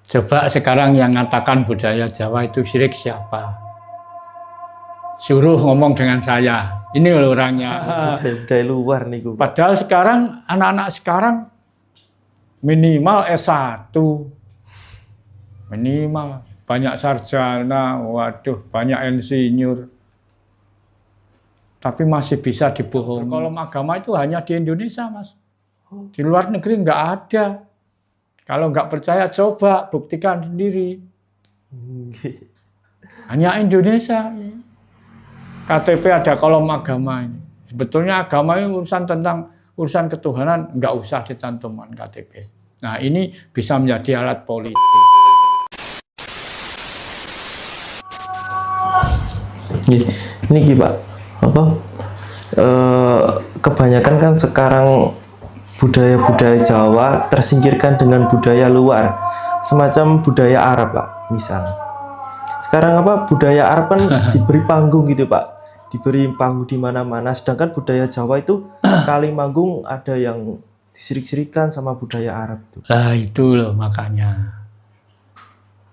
Coba sekarang yang mengatakan budaya Jawa itu syirik siapa? Suruh ngomong dengan saya. Ini loh orangnya. Budaya luar nih Pak. Padahal sekarang anak-anak sekarang minimal S1. Minimal banyak sarjana, waduh banyak insinyur. Tapi masih bisa dibohongi. Kalau agama itu hanya di Indonesia, Mas. Di luar negeri nggak ada. Kalau nggak percaya, coba buktikan sendiri. Hanya Indonesia. KTP ada kolom agama ini. Sebetulnya agama ini urusan ketuhanan, nggak usah dicantumkan KTP. Nah, ini bisa menjadi alat politik. Ini Pak, kebanyakan kan sekarang budaya-budaya Jawa tersingkirkan dengan budaya luar, semacam budaya Arab Pak, misal. Sekarang budaya Arab kan diberi panggung gitu Pak, diberi panggung di mana-mana, sedangkan budaya Jawa itu sekali manggung ada yang disirik-sirikan sama budaya Arab itu. Nah itu loh makanya.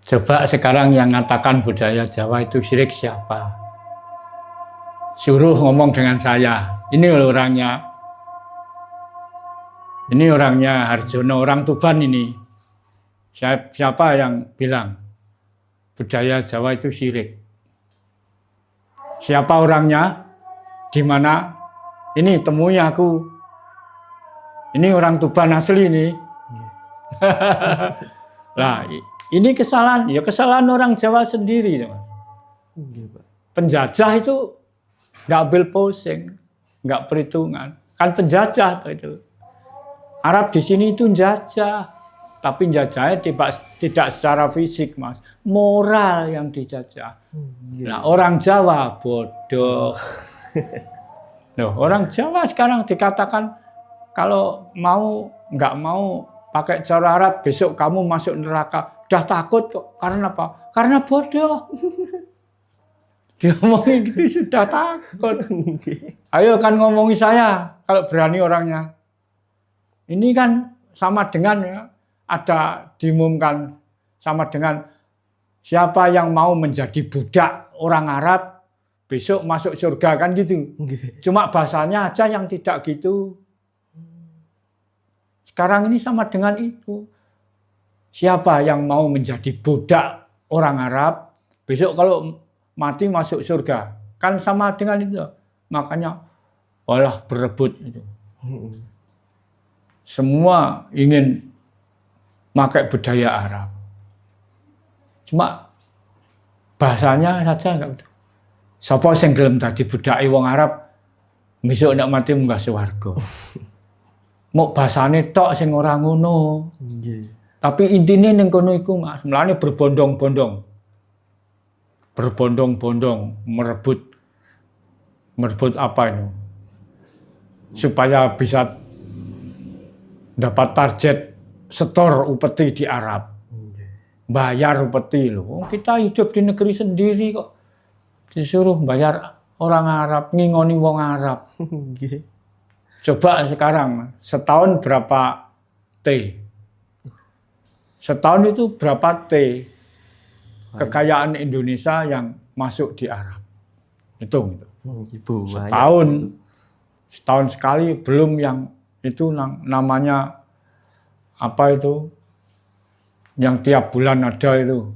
Coba sekarang yang mengatakan budaya Jawa itu syirik siapa? Suruh ngomong dengan saya. Ini loh orangnya. Ini orangnya Harjono, orang Tuban ini. Siapa yang bilang budaya Jawa itu syirik? Siapa orangnya? Di mana? Ini temui aku. Ini orang Tuban asli nih. Lah, ini kesalahan. Ya kesalahan orang Jawa sendiri. Penjajah itu nggak ambil pusing, nggak perhitungan. Kan penjajah itu. Arab di sini itu jajah, tapi jajahnya tidak secara fisik, Mas. Moral yang dijajah. Nah, orang Jawa bodoh. Loh, orang Jawa sekarang dikatakan kalau nggak mau pakai cara Arab, besok kamu masuk neraka. Udah takut kok. Karena apa? Karena bodoh. Dia ngomongin gitu sudah takut. Ayo kan ngomongi saya kalau berani orangnya. Ini kan sama dengan ya, ada diumumkan sama dengan siapa yang mau menjadi budak orang Arab besok masuk surga kan gitu. Cuma bahasanya aja yang tidak gitu. Sekarang ini sama dengan itu. Siapa yang mau menjadi budak orang Arab besok kalau mati masuk surga, kan sama dengan itu. Makanya olah berebut itu. Semua ingin pakai budaya Arab. Cuma bahasanya saja enggak betul. Sapa sing gelem dadi budake wong Arab besok nek mati munggah swarga. Mok bahasane tok sing ora ngono. Tapi intine ning kono iku Mas, mulane berbondong-bondong. Berbondong-bondong merebut apa ini supaya bisa dapat target setor upeti di Arab, bayar upeti loh. Kita hidup di negeri sendiri kok disuruh bayar orang Arab, ngingoni wong Arab. Coba sekarang setahun berapa T? Setahun itu berapa T? Kekayaan Indonesia yang masuk di Arab. Hitung itu. Setahun sekali, belum yang itu namanya apa itu? Yang tiap bulan ada itu.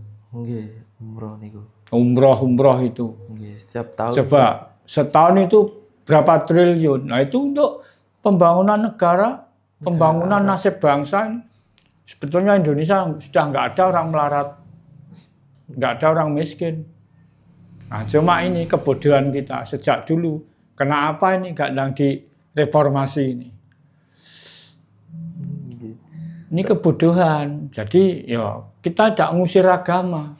Umroh itu. Setiap tahun. Coba setahun itu berapa triliun? Nah itu untuk pembangunan negara, pembangunan nasib bangsa. Sebetulnya Indonesia sudah nggak ada orang melarat. Nggak ada orang miskin. Nah, cuma ini kebodohan kita sejak dulu. Kenapa ini nggak yang direformasi ini? Ini kebodohan. Jadi ya kita tidak ngusir agama.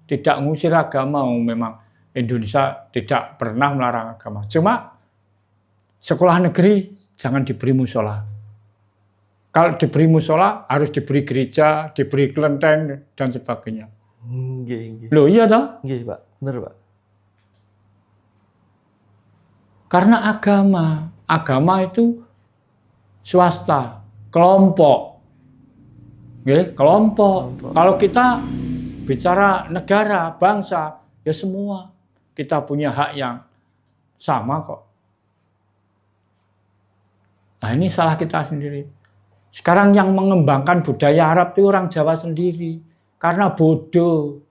Tidak ngusir agama. Memang Indonesia tidak pernah melarang agama. Cuma sekolah negeri jangan diberi musola. Kalau diberi musola harus diberi gereja, diberi kelenteng dan sebagainya. Loh iya toh? Nggih, Pak. Bener, Pak. Karena agama itu swasta, kelompok. Nggih, kelompok. Kalau kita bicara negara, bangsa, ya semua kita punya hak yang sama kok. Nah, ini salah kita sendiri. Sekarang yang mengembangkan budaya Arab itu orang Jawa sendiri karena bodoh.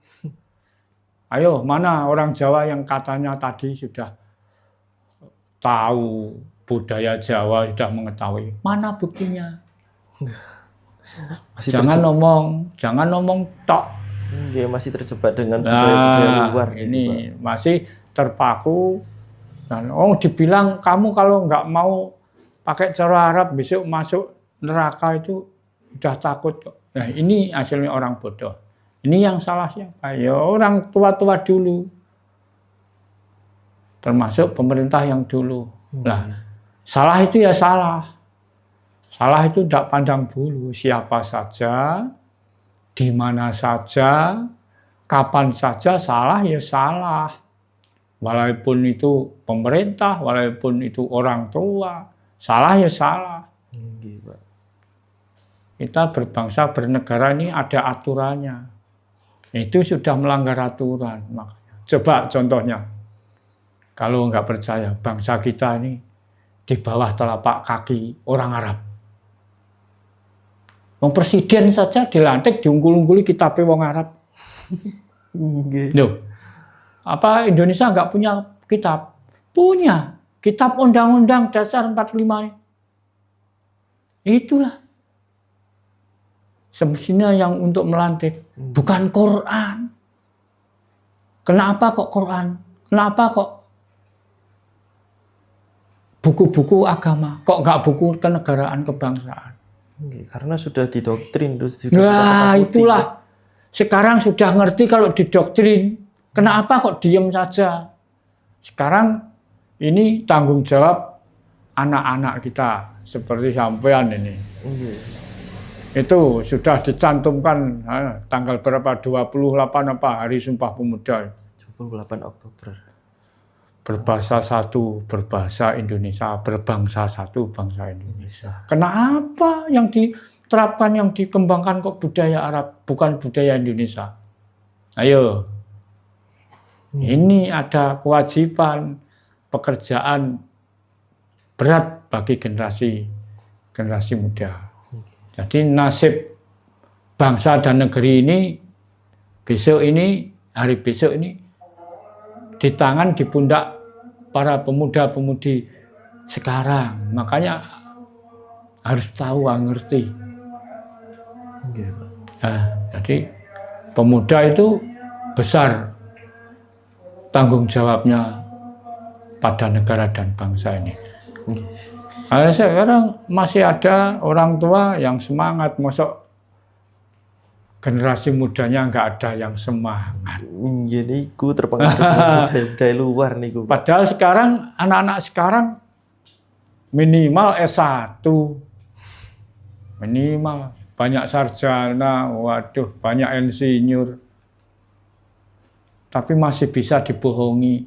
Ayo, mana orang Jawa yang katanya tadi sudah tahu budaya Jawa, sudah mengetahui? Mana buktinya? Jangan ngomong tok. Dia masih terjebak dengan budaya-budaya luar. Ini gitu, masih terpaku. Dan dibilang kamu kalau nggak mau pakai cara Arab besok masuk neraka itu udah takut kok. Nah, ini hasilnya orang bodoh. Ini yang salah siapa? Ya orang tua-tua dulu. Termasuk pemerintah yang dulu. Nah, salah itu ya salah. Salah itu tidak pandang bulu, siapa saja, di mana saja, kapan saja salah ya salah. Walaupun itu pemerintah, walaupun itu orang tua, salah ya salah. Kita berbangsa, bernegara ini ada aturannya. Itu sudah melanggar aturan. Makanya. Coba contohnya, kalau nggak percaya, bangsa kita ini di bawah telapak kaki orang Arab. Presiden saja dilantik, diunggul-ungguli kitabnya wong Arab. Loh, apa Indonesia nggak punya kitab? Punya. Kitab Undang-Undang Dasar 45. Itulah. Semestinya yang untuk melantik. Bukan Quran. Kenapa kok Quran? Kenapa kok buku-buku agama? Kok nggak buku kenegaraan, kebangsaan? Karena sudah didoktrin. Nah itulah. Sekarang sudah ngerti kalau didoktrin. Kenapa kok diem saja? Sekarang ini tanggung jawab anak-anak kita. Seperti sampean ini. Itu sudah dicantumkan tanggal berapa? 28 apa? Hari Sumpah Pemuda. 28 Oktober. Berbahasa satu, berbahasa Indonesia, berbangsa satu, bangsa Indonesia. Kenapa yang diterapkan, yang dikembangkan kok budaya Arab, bukan budaya Indonesia? Ayo, ini ada kewajiban, pekerjaan berat bagi generasi muda. Jadi nasib bangsa dan negeri ini, besok ini, hari besok ini, di tangan, di pundak para pemuda-pemudi sekarang. Makanya harus tahu, ngerti. Nah, jadi pemuda itu besar tanggung jawabnya pada negara dan bangsa ini. Nah, sekarang masih ada orang tua yang semangat, mosok generasi mudanya nggak ada yang semangat. Jadi ku terpengaruh dengan budaya luar nih. Padahal sekarang anak-anak sekarang minimal S1, minimal banyak sarjana, waduh banyak insinyur, tapi masih bisa dibohongi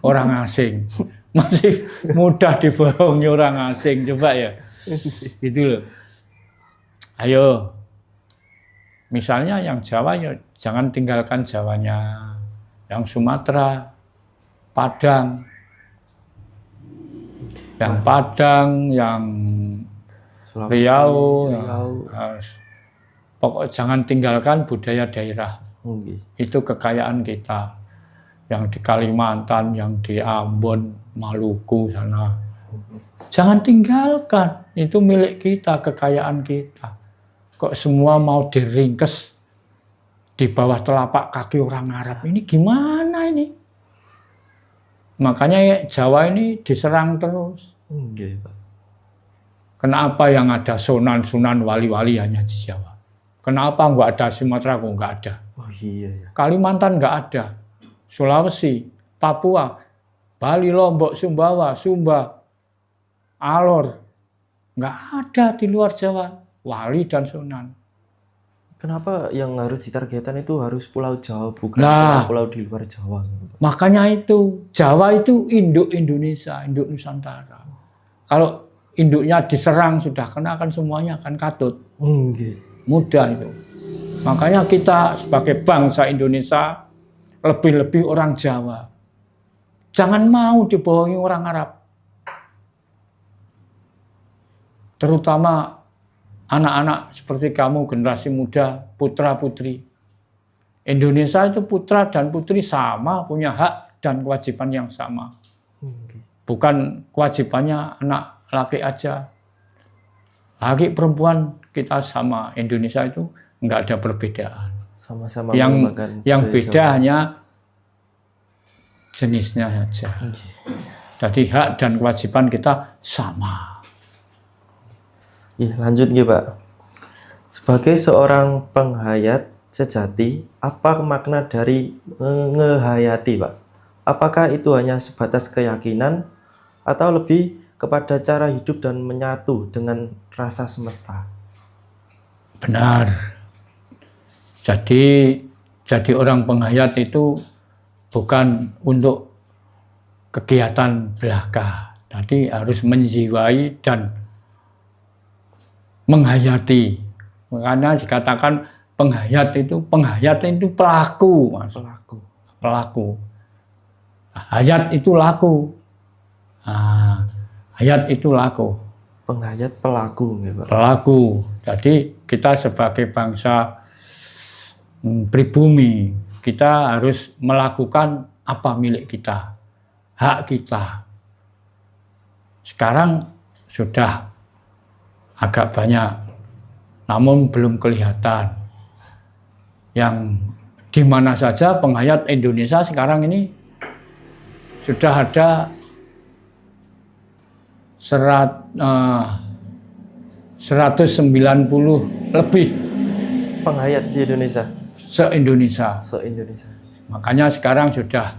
orang asing, masih mudah dibohongi orang asing, coba ya, gitu loh. Ayo. Misalnya yang Jawa ya jangan tinggalkan Jawanya, yang Sumatera, Padang, yang Padang, yang Sulawesi, Riau. Pokoknya jangan tinggalkan budaya daerah. Itu kekayaan kita. Yang di Kalimantan, yang di Ambon, Maluku sana. Jangan tinggalkan, itu milik kita, kekayaan kita. Kok semua mau diringkes di bawah telapak kaki orang Arab, ini gimana ini? Makanya Jawa ini diserang terus. Kenapa yang ada sunan-sunan wali-wali hanya di Jawa? Kenapa nggak ada Sumatera kok nggak ada? Oh iya ya. Kalimantan nggak ada. Sulawesi, Papua, Bali, Lombok, Sumbawa, Sumba, Alor, nggak ada di luar Jawa. Wali dan sunan. Kenapa yang harus ditargetkan itu harus Pulau Jawa, bukan pulau di luar Jawa? Makanya itu, Jawa itu induk Indonesia, induk Nusantara. Kalau induknya diserang sudah kena kan semuanya akan katut. mudah itu. Makanya kita sebagai bangsa Indonesia lebih-lebih orang Jawa. Jangan mau dibohongi orang Arab. Terutama anak-anak seperti kamu, generasi muda, putra-putri. Indonesia itu putra dan putri sama, punya hak dan kewajiban yang sama. Bukan kewajibannya anak laki aja. Laki perempuan kita sama. Indonesia itu enggak ada perbedaan. Sama-sama yang beda Jawa. Hanya jenisnya saja. Jadi hak dan kewajiban kita sama. Lanjut nggih, Pak. Sebagai seorang penghayat sejati, apa makna dari ngehayati, Pak? Apakah itu hanya sebatas keyakinan atau lebih kepada cara hidup dan menyatu dengan rasa semesta? Benar. Jadi orang penghayat itu bukan untuk kegiatan belaka. Tadi harus menjiwai dan menghayati. Makanya dikatakan penghayat itu pelaku, Mas. Pelaku. Hayat itu laku. Hayat itu laku. Penghayat pelaku, ya, Pak. Pelaku. Jadi kita sebagai bangsa pribumi, kita harus melakukan apa milik kita, hak kita. Sekarang sudah agak banyak, namun belum kelihatan. Yang di mana saja penghayat Indonesia sekarang ini sudah ada 190 lebih penghayat di Indonesia. Se-Indonesia. Makanya sekarang sudah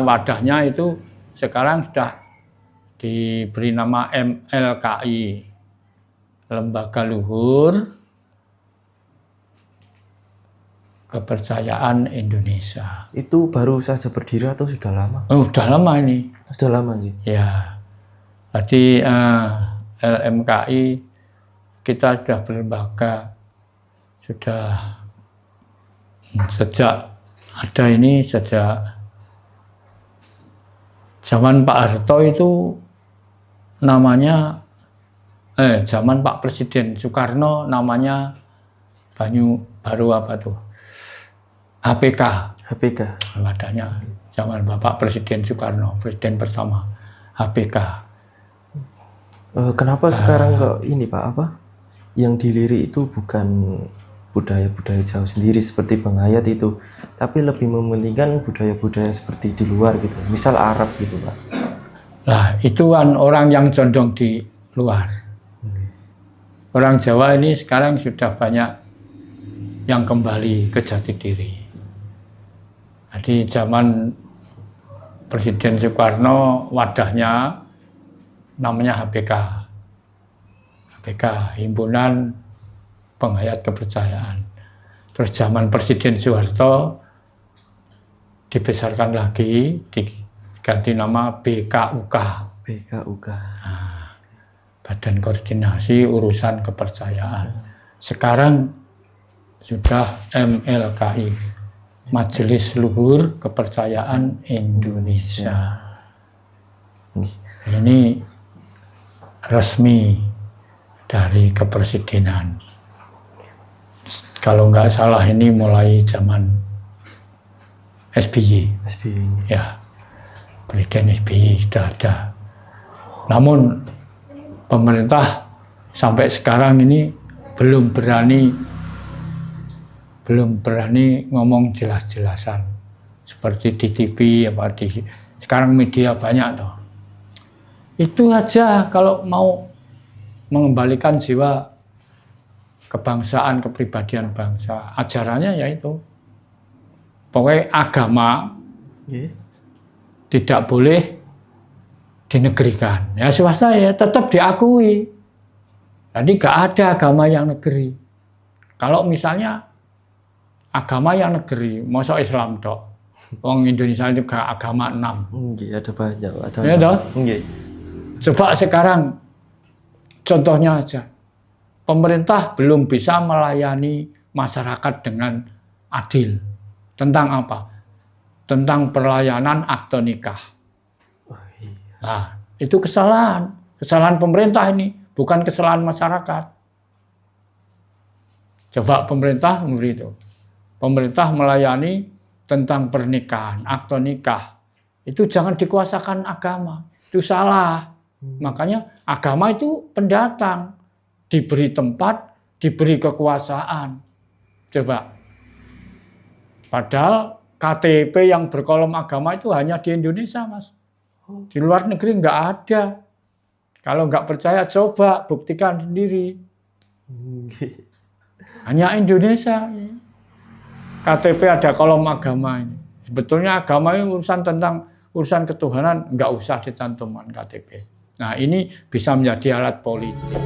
wadahnya itu sekarang sudah diberi nama MLKI, Lembaga Luhur Kepercayaan Indonesia. Itu baru saja berdiri atau sudah lama? Oh, sudah lama ini. Sudah lama nih. Ya. Jadi LMKI kita sudah berlembaga sudah sejak zaman Pak Harto itu namanya zaman Pak Presiden Soekarno namanya HPK. Wadahnya zaman Bapak Presiden Soekarno, Presiden pertama HPK. Kenapa sekarang kok ini, Pak, yang dilirik itu bukan budaya-budaya Jawa sendiri seperti penghayat itu, tapi lebih mementingkan budaya-budaya seperti di luar gitu, misal Arab gitu, Pak? Lah, itu kan orang yang condong di luar. Orang Jawa ini sekarang sudah banyak yang kembali ke jati diri. Jadi zaman Presiden Soekarno wadahnya namanya HPK, Himpunan Penghayat Kepercayaan. Terus zaman Presiden Soeharto dibesarkan lagi, diganti nama BKUK. Badan Koordinasi Urusan Kepercayaan. Sekarang sudah MLKI, Majelis Luhur Kepercayaan Indonesia. Ini resmi dari kepresidenan. Kalau nggak salah ini mulai zaman SBY. Ya, Presiden SBY sudah ada. Namun pemerintah sampai sekarang ini belum berani ngomong jelas-jelasan seperti di TV sekarang media banyak toh. Itu aja kalau mau mengembalikan jiwa kebangsaan, kepribadian bangsa, ajarannya yaitu pokoknya agama tidak boleh dinegerikan. Ya swasta ya tetap diakui. Jadi gak ada agama yang negeri. Kalau misalnya agama yang negeri, masa Islam toh. Wong Indonesia itu gak agama 6. Ada banyak. Ya toh? Coba sekarang contohnya aja. pemerintah belum bisa melayani masyarakat dengan adil. Tentang apa? Tentang pelayanan akte nikah. Nah, itu kesalahan. Kesalahan pemerintah ini, bukan kesalahan masyarakat. Coba pemerintah memberi itu. Pemerintah melayani tentang pernikahan, akte nikah. Itu jangan dikuasakan agama. Itu salah. Makanya agama itu pendatang. Diberi tempat, diberi kekuasaan. Coba. Padahal KTP yang berkolom agama itu hanya di Indonesia, Mas. Di luar negeri nggak ada. Kalau nggak percaya, coba buktikan sendiri. Hanya Indonesia. KTP ada kolom agama ini. Sebetulnya agama ini urusan tentang urusan ketuhanan, nggak usah dicantumkan KTP. Nah, ini bisa menjadi alat politik.